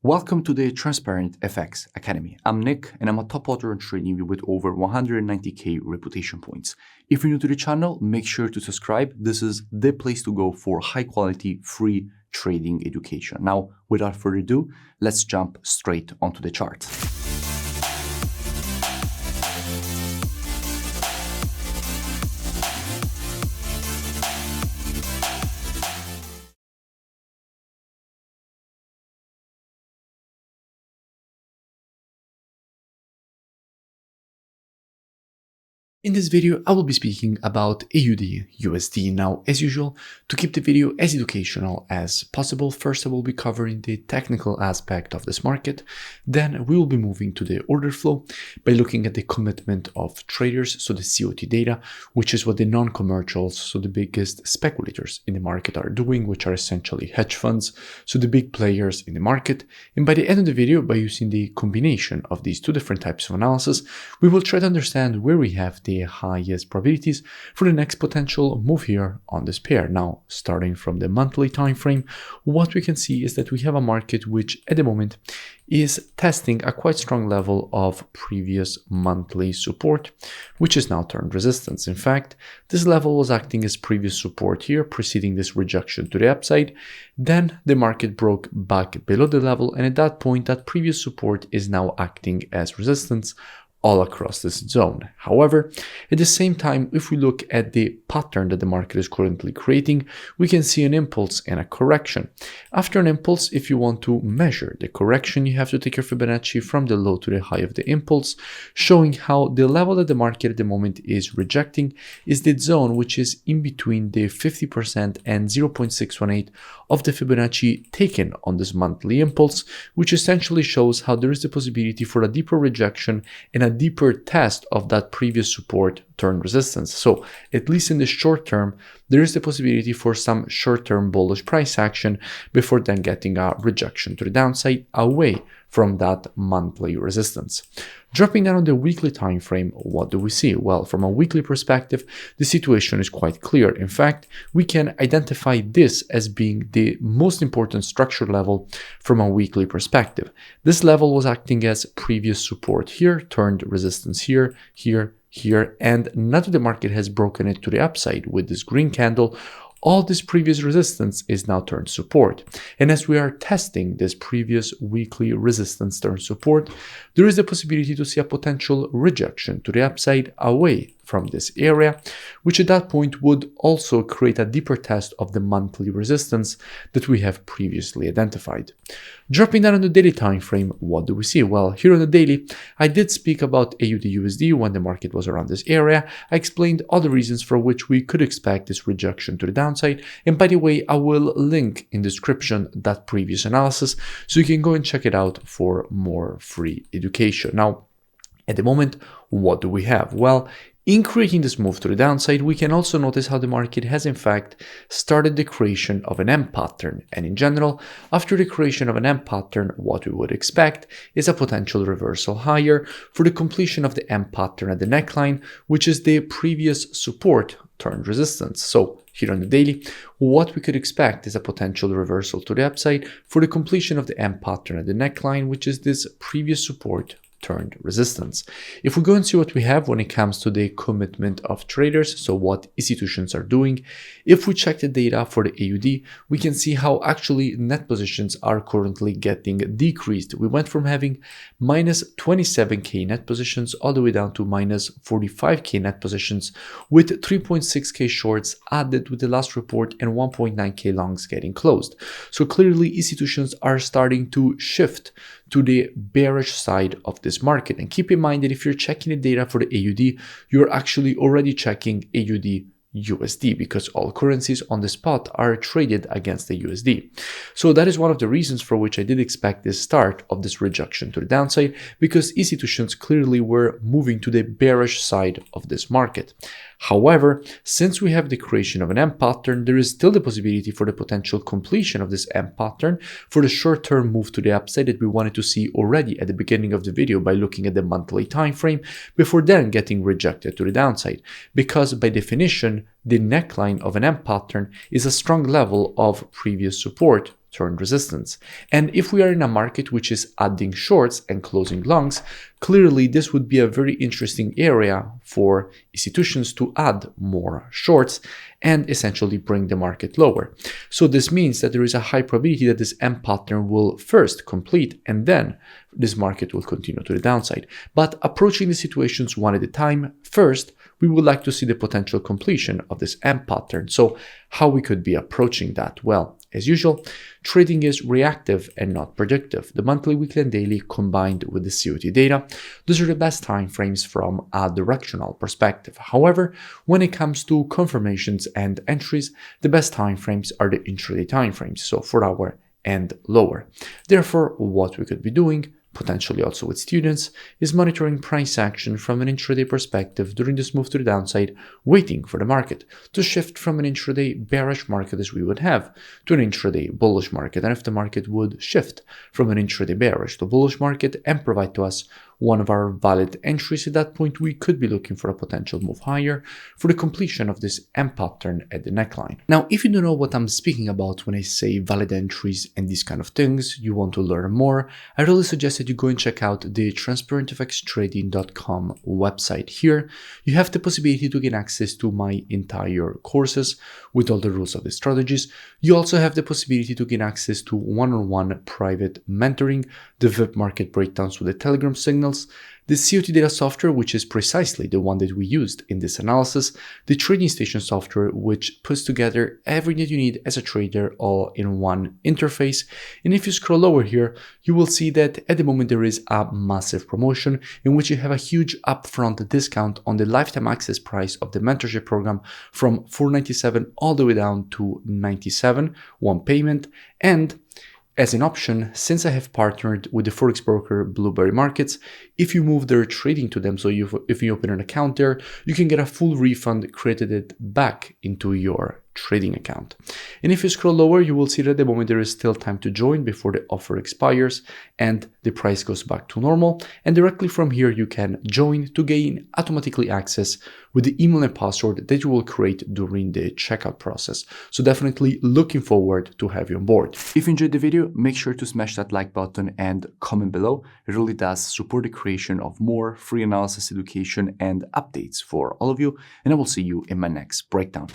Welcome to the Transparent FX Academy. I'm Nick and I'm a top author on trading with over 190k reputation points. If you're new to the channel, make sure to subscribe. This is the place to go for high quality, free trading education. Now, without further ado, let's jump straight onto the chart. In this video, I will be speaking about AUDUSD. Now, as usual, to keep the video as educational as possible, first I will be covering the technical aspect of this market. Then we will be moving to the order flow by looking at the commitment of traders, so the COT data, which is what the non-commercials, so the biggest speculators in the market are doing, which are essentially hedge funds, so the big players in the market. And by the end of the video, by using the combination of these two different types of analysis, we will try to understand where we have the highest probabilities for the next potential move here on this pair. Now, starting from the monthly time frame, what we can see is that we have a market which at the moment is testing a quite strong level of previous monthly support, which is now turned resistance. In fact, this level was acting as previous support here, preceding this rejection to the upside. Then the market broke back below the level, and at that point, that previous support is now acting as resistance all across this zone. However, at the same time, if we look at the pattern that the market is currently creating, we can see an impulse and a correction. After an impulse, if you want to measure the correction, you have to take your Fibonacci from the low to the high of the impulse, showing how the level that the market at the moment is rejecting is the zone which is in between the 50% and 0.618 of the Fibonacci taken on this monthly impulse, which essentially shows how there is the possibility for a deeper rejection and a deeper test of that previous support turn resistance. So at least in the short term, there is the possibility for some short-term bullish price action before then getting a rejection to the downside away from that monthly resistance. Dropping down on the weekly time frame, what do we see? Well, from a weekly perspective, the situation is quite clear. In fact, we can identify this as being the most important structure level from a weekly perspective. This level was acting as previous support here, turned resistance here, here, and now that the market has broken it to the upside with this green candle, all this previous resistance is now turned support. And as we are testing this previous weekly resistance turn support, there is the possibility to see a potential rejection to the upside away from this area, which at that point would also create a deeper test of the monthly resistance that we have previously identified. Dropping down on the daily time frame, what do we see? Well, here on the daily, I did speak about AUDUSD when the market was around this area. I explained all the reasons for which we could expect this rejection to the downside. And by the way, I will link in the description that previous analysis so you can go and check it out for more free education. Now, at the moment, what do we have? Well, in creating this move to the downside, we can also notice how the market has in fact started the creation of an M pattern. And in general, after the creation of an M pattern, what we would expect is a potential reversal higher for the completion of the M pattern at the neckline, which is the previous support turned resistance. So here on the daily, what we could expect is a potential reversal to the upside for the completion of the M pattern at the neckline, which is this previous support turned resistance. If we go and see what we have when it comes to the commitment of traders, so what institutions are doing, if we check the data for the AUD, we can see how actually net positions are currently getting decreased. We went from having minus 27k net positions all the way down to minus 45k net positions, with 3.6k shorts added with the last report and 1.9k longs getting closed. So clearly institutions are starting to shift to the bearish side of this market. And keep in mind that if you're checking the data for the AUD, you're actually already checking AUDUSD because all currencies on the spot are traded against the USD. So that is one of the reasons for which I did expect this start of this rejection to the downside, because institutions clearly were moving to the bearish side of this market. However, since we have the creation of an M pattern, there is still the possibility for the potential completion of this M pattern for the short-term move to the upside that we wanted to see already at the beginning of the video by looking at the monthly time frame before then getting rejected to the downside. Because by definition, the neckline of an M pattern is a strong level of previous support turn resistance. And if we are in a market which is adding shorts and closing longs, clearly this would be a very interesting area for institutions to add more shorts and essentially bring the market lower. So this means that there is a high probability that this M pattern will first complete and then this market will continue to the downside. But approaching the situations one at a time, first, we would like to see the potential completion of this M pattern. So how we could be approaching that? Well, as usual, trading is reactive and not predictive. The monthly, weekly, and daily combined with the COT data, those are the best time frames from a directional perspective. However, when it comes to confirmations and entries, the best time frames are the intraday time frames, so 4 hour and lower. Therefore, what we could be doing, potentially also with students, is monitoring price action from an intraday perspective during this move to the downside, waiting for the market to shift from an intraday bearish market as we would have to an intraday bullish market. And if the market would shift from an intraday bearish to bullish market and provide to us one of our valid entries, at that point we could be looking for a potential move higher for the completion of this M pattern at the neckline. Now, if you don't know what I'm speaking about when I say valid entries and these kind of things, you want to learn more, I really suggest that you go and check out the transparentfxtrading.com website. Here you have the possibility to gain access to my entire courses with all the rules of the strategies. You also have the possibility to gain access to one-on-one private mentoring, the VIP market breakdowns with the Telegram signals, the COT data software, which is precisely the one that we used in this analysis, the trading station software, which puts together everything that you need as a trader all in one interface. And if you scroll lower here, you will see that at the moment there is a massive promotion in which you have a huge upfront discount on the lifetime access price of the mentorship program from $497 all the way down to $97, one payment. And as an option, since I have partnered with the forex broker Blueberry Markets, if you move their trading to them, so if you open an account there, you can get a full refund credited back into your trading account. And if you scroll lower, you will see that at the moment there is still time to join before the offer expires and the price goes back to normal. And directly from here, you can join to gain automatically access with the email and password that you will create during the checkout process. So definitely looking forward to have you on board. If you enjoyed the video, make sure to smash that like button and comment below. It really does support the creation of more free analysis, education, and updates for all of you. And I will see you in my next breakdown.